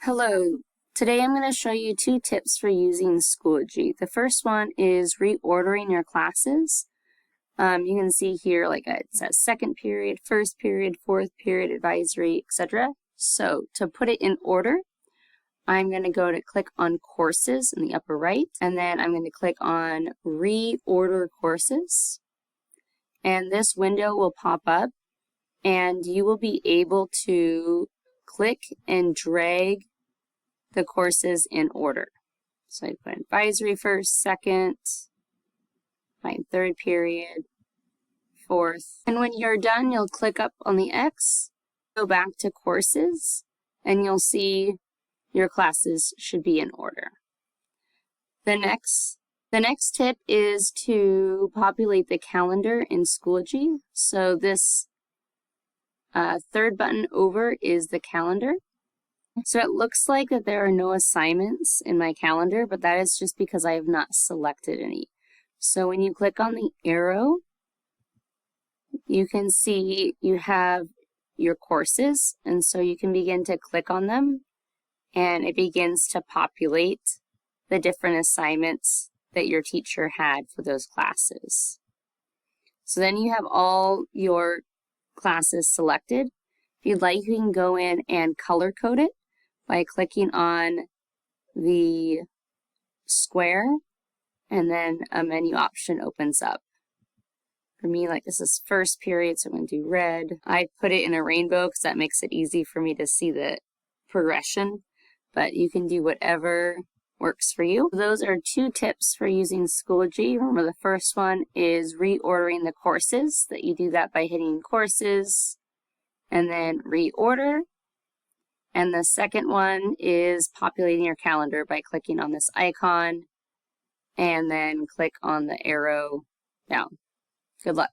Hello, today I'm going to show you two tips for using Schoology. The first one is reordering your classes. You can see here it says second period, first period, fourth period, advisory, etc. So to put it in order, I'm going to go to click on courses in the upper right, and then I'm going to click on reorder courses. And this window will pop up, and you will be able to click and drag the courses in order. So I put advisory first, second, my third period, fourth. And when you're done, you'll click up on the X, go back to courses, and you'll see your classes should be in order. The next tip is to populate the calendar in Schoology. So this third button over is the calendar. So it looks like that there are no assignments in my calendar, but that is just because I have not selected any. So when you click on the arrow, you can see you have your courses, and so you can begin to click on them, and it begins to populate the different assignments that your teacher had for those classes. So then you have all your classes selected. If you'd like, you can go in and color code it by clicking on the square, and then a menu option opens up. For me, this is first period, so I'm going to do red. I put it in a rainbow because that makes it easy for me to see the progression, but you can do whatever works for you. Those are two tips for using Schoology. Remember, the first one is reordering the courses, that you do that by hitting courses and then reorder. And the second one is populating your calendar by clicking on this icon and then click on the arrow down. Good luck.